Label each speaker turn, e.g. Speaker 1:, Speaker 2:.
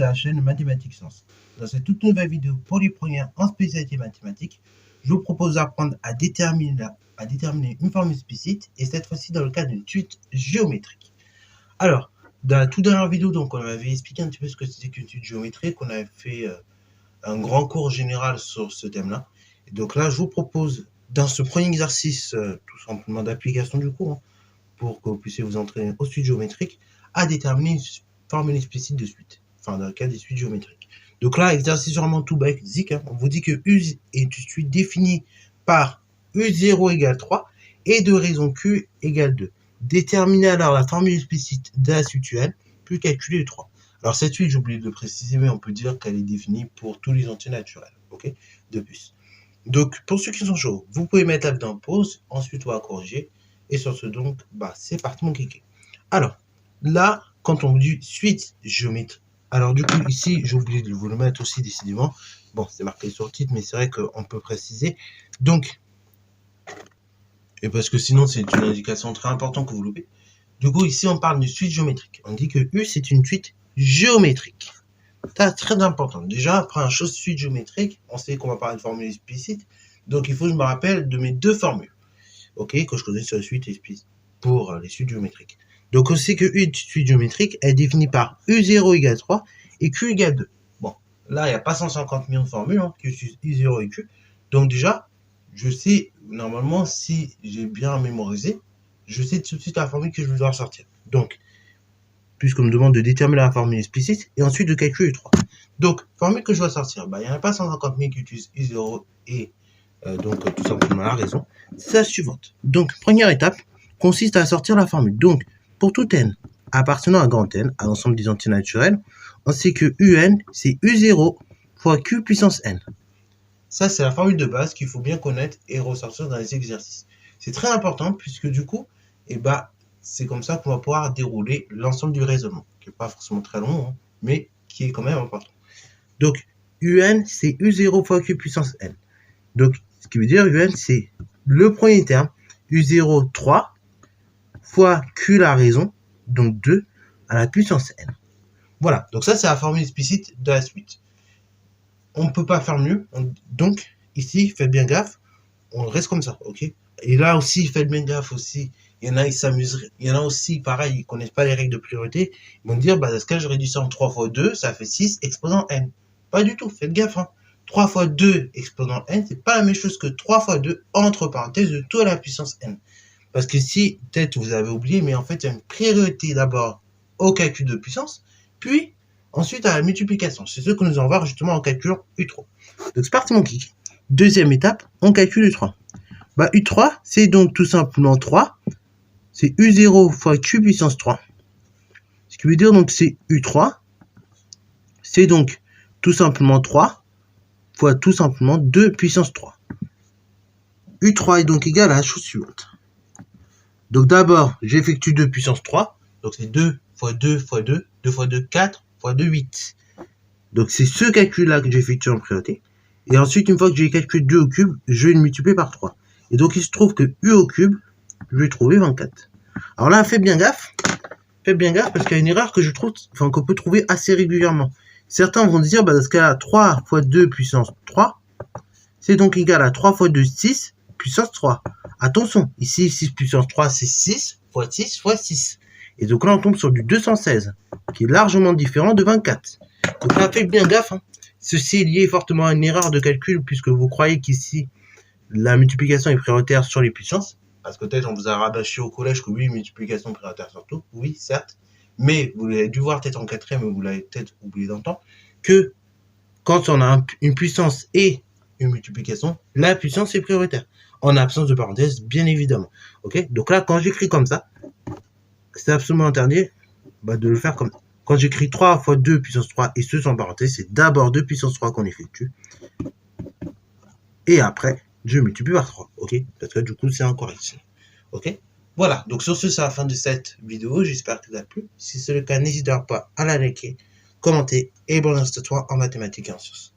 Speaker 1: la chaîne Mathématiques Sciences. Dans cette toute nouvelle vidéo pour les premières en spécialité mathématiques, je vous propose d'apprendre à déterminer une formule explicite, et cette fois-ci dans le cas d'une suite géométrique. Alors, dans la toute dernière vidéo, donc, on avait expliqué un petit peu ce que c'était qu'une suite géométrique, on avait fait un grand cours général sur ce thème-là. Et donc là, je vous propose, dans ce premier exercice, tout simplement d'application du cours, pour que vous puissiez vous entraîner aux suites géométriques, à déterminer une formule explicite de suite, enfin dans le cas des suites géométriques. Donc là, exercice vraiment tout basique, hein. On vous dit que U est une suite définie par U0 égale 3 et de raison Q égale 2. Déterminez alors la formule explicite de la suite UN, puis calculer U3. Alors cette suite, j'ai oublié de le préciser, mais on peut dire qu'elle est définie pour tous les entiers naturels, ok, de plus. Donc pour ceux qui sont chauds, vous pouvez mettre la vidéo en pause, ensuite on va corriger. Et sur ce donc, c'est parti mon kiki. Alors, là, quand on dit suite géométrique, alors du coup, ici, j'ai oublié de vous le mettre aussi décidément. Bon, c'est marqué sur le titre, mais c'est vrai qu'on peut préciser. Donc, et parce que sinon, c'est une indication très importante que vous loupez. Du coup, ici, on parle de suite géométrique. On dit que U, c'est une suite géométrique. C'est très important. Déjà, après un chose suite géométrique, on sait qu'on va parler de formule explicite. Donc, il faut que je me rappelle de mes deux formules. Ok, que je connais sur la suite explicite pour les suites géométriques. Donc on sait que U est suite géométrique est définie par U0 égale 3 et Q égale 2. Bon, là il n'y a pas 150 millions de formules, hein, qui utilisent U0 et Q. Donc déjà, je sais, normalement, si j'ai bien mémorisé, je sais tout de suite la formule que je dois sortir. Donc, puisqu'on me demande de déterminer la formule explicite et ensuite de calculer U3. Donc, formule que je dois sortir, il n'y en a pas 150 000 qui utilisent U0 et donc tout simplement la raison, c'est la suivante. Donc première étape consiste à sortir la formule. Donc pour tout n appartenant à grand N, à l'ensemble des entiers naturels, on sait que UN c'est U0 fois Q puissance n. Ça c'est la formule de base qu'il faut bien connaître et ressortir dans les exercices. C'est très important puisque du coup, c'est comme ça qu'on va pouvoir dérouler l'ensemble du raisonnement, qui n'est pas forcément très long, hein, mais qui est quand même important. Donc UN c'est U0 fois Q puissance n. Donc, ce qui veut dire UN, c'est le premier terme, U0, 3, fois Q la raison, donc 2 à la puissance n. Voilà, donc ça, c'est la formule explicite de la suite. On ne peut pas faire mieux, donc ici, faites bien gaffe, on reste comme ça, ok? Et là aussi, faites bien gaffe aussi, il y en a, ils s'amuseraient, il y en a aussi, pareil, ils ne connaissent pas les règles de priorité, ils vont dire, dans ce cas, je réduis ça en 3 fois 2, ça fait 6, exposant n. Pas du tout, faites gaffe, hein. 3 fois 2 exposant n, c'est pas la même chose que 3 fois 2 entre parenthèses de tout à la puissance n. Parce que si, peut-être vous avez oublié, mais en fait, il y a une priorité d'abord au calcul de puissance, puis ensuite à la multiplication. C'est ce que nous allons voir justement en calcul U3. Donc c'est parti mon kick. Deuxième étape, on calcule U3. U3, c'est donc tout simplement 3, c'est U0 fois Q puissance 3. Ce qui veut dire donc c'est U3, c'est donc tout simplement 3, fois tout simplement 2 puissance 3. U3 est donc égal à la chose suivante. Donc d'abord, j'effectue 2 puissance 3. Donc c'est 2 fois 2 fois 2, 2 fois 2, 4 fois 2, 8. Donc c'est ce calcul-là que j'effectue en priorité. Et ensuite, une fois que j'ai calculé 2 au cube, je vais le multiplier par 3. Et donc il se trouve que U au cube, je vais trouver 24. Alors là, faites bien gaffe. Faites bien gaffe parce qu'il y a une erreur que je trouve, qu'on peut trouver assez régulièrement. Certains vont dire, dans ce cas-là, 3 fois 2 puissance 3, c'est donc égal à 3 fois 2, 6, puissance 3. Attention, ici, 6 puissance 3, c'est 6 fois 6 fois 6. Et donc là, on tombe sur du 216, qui est largement différent de 24. Donc là, faites bien gaffe, hein. Ceci est lié fortement à une erreur de calcul, puisque vous croyez qu'ici, la multiplication est prioritaire sur les puissances. Parce que peut-être on vous a rabâché au collège que oui, multiplication prioritaire sur tout. Oui, certes. Mais vous l'avez dû voir peut-être en quatrième, mais vous l'avez peut-être oublié d'entendre, que quand on a une puissance et une multiplication, la puissance est prioritaire. En absence de parenthèse, bien évidemment. Ok? Donc là, quand j'écris comme ça, c'est absolument interdit de le faire comme ça. Quand j'écris 3 fois 2 puissance 3 et ce sans parenthèse, c'est d'abord 2 puissance 3 qu'on effectue. Et après, je multiplie par 3. Ok? Parce que du coup, c'est incorrect. Ok? Voilà. Donc sur ce, c'est la fin de cette vidéo. J'espère que ça t'a plu. Si c'est le cas, n'hésite pas à la liker, commenter et bon instant en mathématiques et en sciences.